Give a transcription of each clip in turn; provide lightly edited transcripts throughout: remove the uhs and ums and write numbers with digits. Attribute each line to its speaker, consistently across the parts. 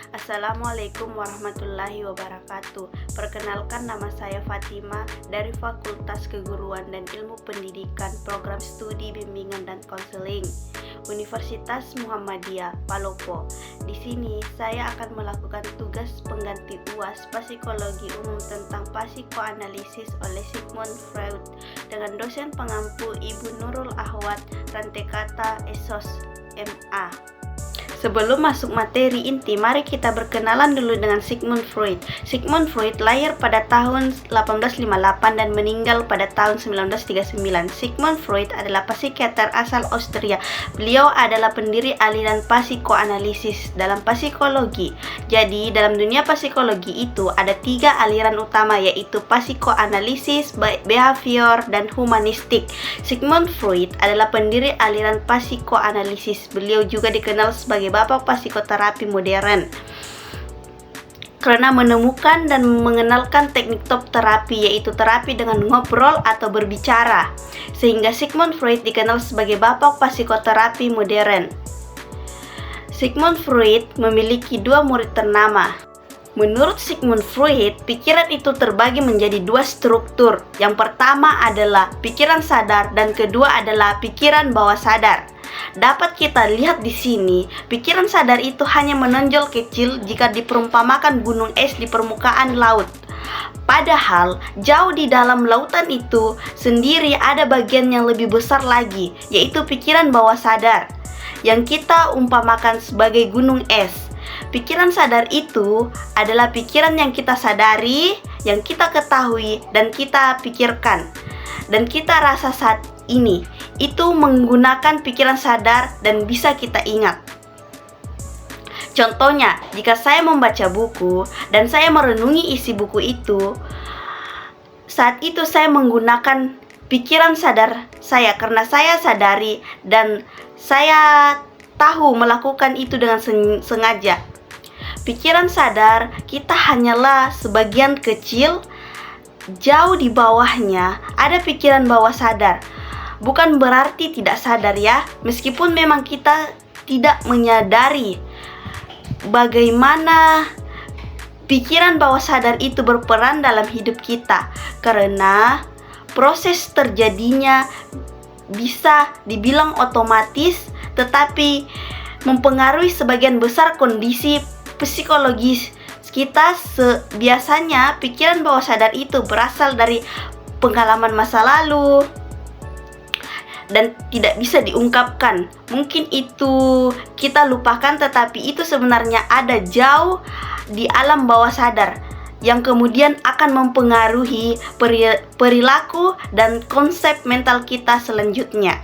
Speaker 1: Assalamualaikum warahmatullahi wabarakatuh. Perkenalkan, nama saya Fatima dari Fakultas Keguruan dan Ilmu Pendidikan Program Studi Bimbingan dan Konseling Universitas Muhammadiyah Palopo. Di sini saya akan melakukan tugas pengganti UAS Psikologi Umum tentang psikoanalisis oleh Sigmund Freud dengan dosen pengampu Ibu Nurul Ahwat, rantai kata Esos MA. Sebelum masuk materi inti, mari kita berkenalan dulu dengan Sigmund Freud. Sigmund Freud lahir pada tahun 1858 dan meninggal pada tahun 1939. Sigmund Freud adalah psikiater asal Austria. Beliau adalah pendiri aliran psikoanalisis dalam psikologi. Jadi, dalam dunia psikologi itu ada 3 aliran utama, yaitu psikoanalisis, behavior, dan humanistik. Sigmund Freud adalah pendiri aliran psikoanalisis. Beliau juga dikenal sebagai bapak psikoterapi modern karena menemukan dan mengenalkan teknik top terapi, yaitu terapi dengan ngobrol atau berbicara, sehingga Sigmund Freud dikenal sebagai bapak psikoterapi modern. Sigmund Freud memiliki 2 murid ternama. Menurut Sigmund Freud, pikiran itu terbagi menjadi 2 struktur. Yang pertama adalah pikiran sadar dan kedua adalah pikiran bawah sadar. Dapat kita lihat di sini, pikiran sadar itu hanya menonjol kecil jika diperumpamakan gunung es di permukaan laut. Padahal, jauh di dalam lautan itu sendiri ada bagian yang lebih besar lagi, yaitu pikiran bawah sadar, yang kita umpamakan sebagai gunung es. Pikiran sadar itu adalah pikiran yang kita sadari, yang kita ketahui, dan kita pikirkan, dan kita rasa saat ini. Itu menggunakan pikiran sadar dan bisa kita ingat. Contohnya, jika saya membaca buku dan saya merenungi isi buku itu, saat itu saya menggunakan pikiran sadar saya karena saya sadari dan saya tahu melakukan itu dengan sengaja. Pikiran sadar kita hanyalah sebagian kecil, jauh di bawahnya ada pikiran bawah sadar. Bukan berarti tidak sadar ya, meskipun memang kita tidak menyadari bagaimana pikiran bawah sadar itu berperan dalam hidup kita, karena proses terjadinya bisa dibilang otomatis, tetapi mempengaruhi sebagian besar kondisi psikologis kita. Biasanya pikiran bawah sadar itu berasal dari pengalaman masa lalu dan tidak bisa diungkapkan. Mungkin itu kita lupakan, tetapi itu sebenarnya ada jauh di alam bawah sadar yang kemudian akan mempengaruhi perilaku dan konsep mental kita selanjutnya.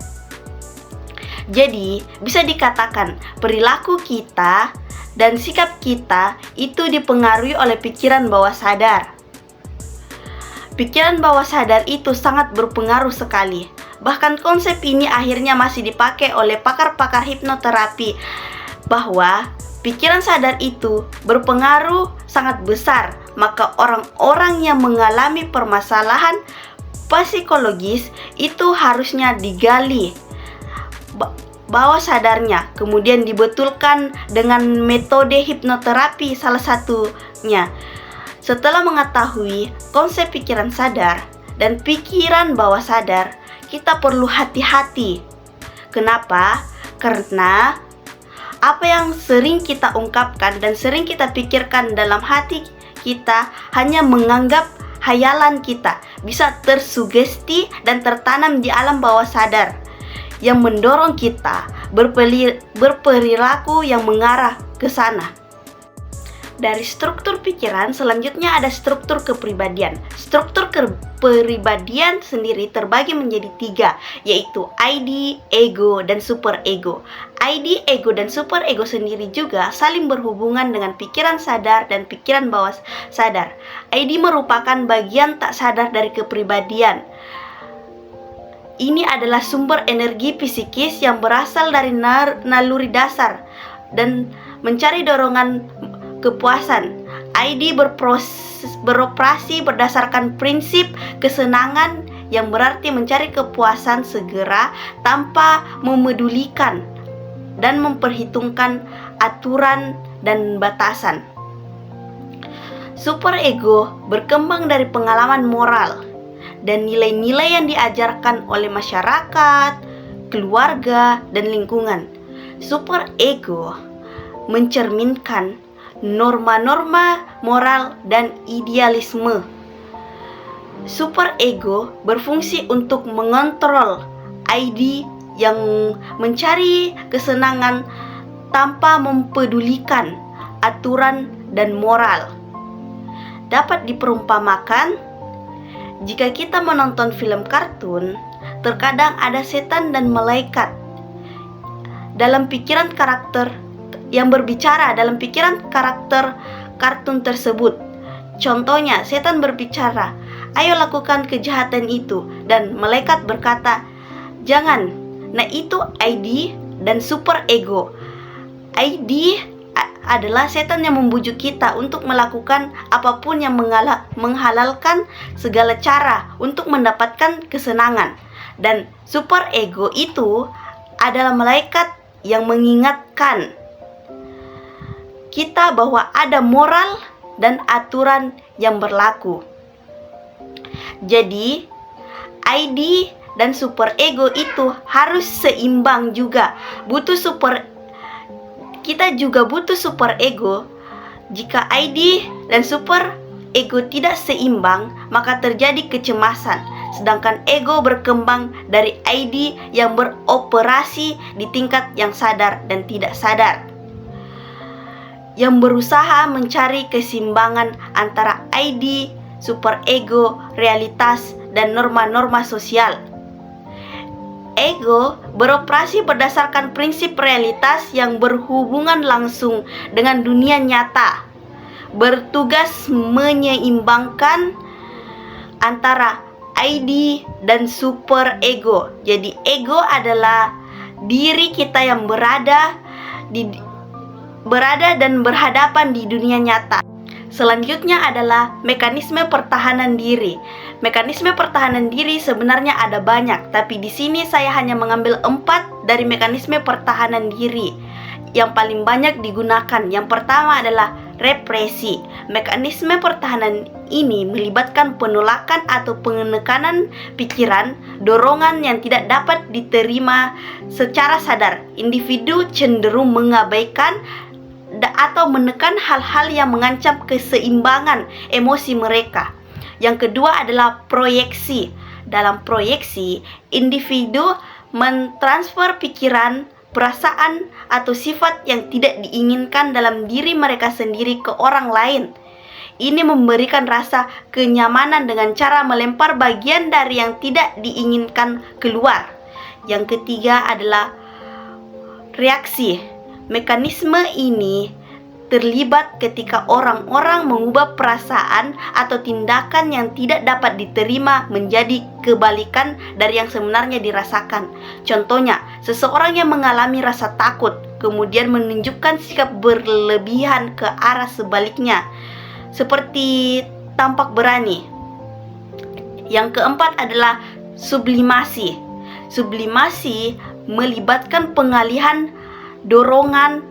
Speaker 1: Jadi, bisa dikatakan perilaku kita dan sikap kita itu dipengaruhi oleh pikiran bawah sadar. Pikiran bawah sadar itu sangat berpengaruh sekali. Bahkan konsep ini akhirnya masih dipakai oleh pakar-pakar hipnoterapi, bahwa pikiran sadar itu berpengaruh sangat besar. Maka orang-orang yang mengalami permasalahan psikologis itu harusnya digali bawah sadarnya, kemudian dibetulkan dengan metode hipnoterapi salah satunya. Setelah mengetahui konsep pikiran sadar dan pikiran bawah sadar, kita perlu hati-hati. Kenapa? Karena apa yang sering kita ungkapkan dan sering kita pikirkan dalam hati kita hanya menganggap hayalan kita, bisa tersugesti dan tertanam di alam bawah sadar yang mendorong kita berperilaku yang mengarah ke sana. Dari struktur pikiran, selanjutnya ada struktur kepribadian. Struktur kepribadian sendiri terbagi menjadi 3, yaitu ID, ego, dan superego. ID, ego, dan superego sendiri juga saling berhubungan dengan pikiran sadar dan pikiran bawah sadar. ID merupakan bagian tak sadar dari kepribadian. Ini adalah sumber energi psikis yang berasal dari naluri dasar dan mencari dorongan kepuasan. ID beroperasi berdasarkan prinsip kesenangan yang berarti mencari kepuasan segera tanpa memedulikan dan memperhitungkan aturan dan batasan. Superego berkembang dari pengalaman moral dan nilai-nilai yang diajarkan oleh masyarakat, keluarga, dan lingkungan. Superego mencerminkan norma-norma moral dan idealisme. Superego berfungsi untuk mengontrol ID yang mencari kesenangan tanpa mempedulikan aturan dan moral. Dapat diperumpamakan, jika kita menonton film kartun, terkadang ada setan dan malaikat dalam pikiran karakter yang berbicara dalam pikiran karakter kartun tersebut. Contohnya, setan berbicara, "Ayo lakukan kejahatan itu," dan malaikat berkata, "Jangan." Nah, itu ID dan superego. ID adalah setan yang membujuk kita untuk melakukan apapun yang menghalalkan segala cara untuk mendapatkan kesenangan. Dan superego itu adalah malaikat yang mengingatkan kita bahwa ada moral dan aturan yang berlaku. Jadi, ID dan superego itu harus seimbang juga. Kita juga butuh superego. Jika ID dan superego tidak seimbang, maka terjadi kecemasan. Sedangkan ego berkembang dari ID yang beroperasi di tingkat yang sadar dan tidak sadar, yang berusaha mencari keseimbangan antara ID, superego, realitas, dan norma-norma sosial. Ego beroperasi berdasarkan prinsip realitas yang berhubungan langsung dengan dunia nyata, bertugas menyeimbangkan antara ID dan superego. Jadi ego adalah diri kita yang berada dan berhadapan di dunia nyata. Selanjutnya adalah mekanisme pertahanan diri. Mekanisme pertahanan diri sebenarnya ada banyak, tapi di sini saya hanya mengambil 4 dari mekanisme pertahanan diri yang paling banyak digunakan. Yang pertama adalah represi. Mekanisme pertahanan ini melibatkan penolakan atau penekanan pikiran, dorongan yang tidak dapat diterima secara sadar. Individu cenderung mengabaikan atau menekan hal-hal yang mengancam keseimbangan emosi mereka. Yang kedua adalah proyeksi. Dalam proyeksi, individu mentransfer pikiran, perasaan, atau sifat yang tidak diinginkan dalam diri mereka sendiri ke orang lain. Ini memberikan rasa kenyamanan dengan cara melempar bagian dari yang tidak diinginkan keluar. Yang ketiga adalah reaksi. Mekanisme ini terlibat ketika orang-orang mengubah perasaan atau tindakan yang tidak dapat diterima menjadi kebalikan dari yang sebenarnya dirasakan. Contohnya, seseorang yang mengalami rasa takut kemudian menunjukkan sikap berlebihan ke arah sebaliknya, seperti tampak berani. Yang keempat adalah sublimasi. Sublimasi melibatkan pengalihan dorongan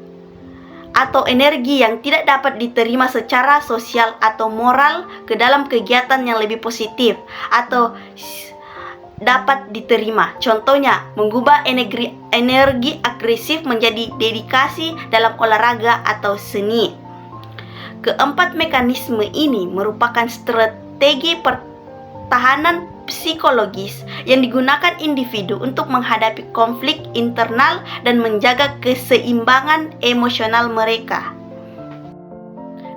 Speaker 1: atau energi yang tidak dapat diterima secara sosial atau moral ke dalam kegiatan yang lebih positif atau dapat diterima. Contohnya, mengubah energi agresif menjadi dedikasi dalam olahraga atau seni. Keempat mekanisme ini merupakan strategi pertahanan psikologis yang digunakan individu untuk menghadapi konflik internal dan menjaga keseimbangan emosional mereka.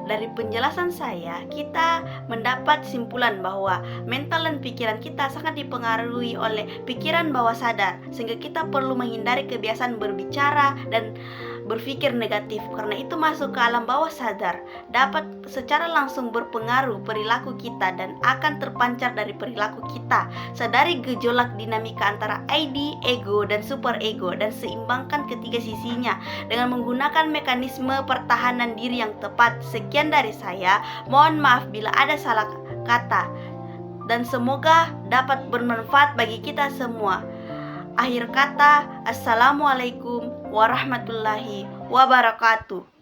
Speaker 1: Dari penjelasan saya, kita mendapat simpulan bahwa mental dan pikiran kita sangat dipengaruhi oleh pikiran bawah sadar, sehingga kita perlu menghindari kebiasaan berbicara dan berpikir negatif, karena itu masuk ke alam bawah sadar, dapat secara langsung berpengaruh perilaku kita dan akan terpancar dari perilaku kita. Sadari gejolak dinamika antara ID, ego, dan superego dan seimbangkan ketiga sisinya dengan menggunakan mekanisme pertahanan diri yang tepat. Sekian dari saya, mohon maaf bila ada salah kata dan semoga dapat bermanfaat bagi kita semua. Akhir kata, assalamualaikum warahmatullahi wabarakatuh.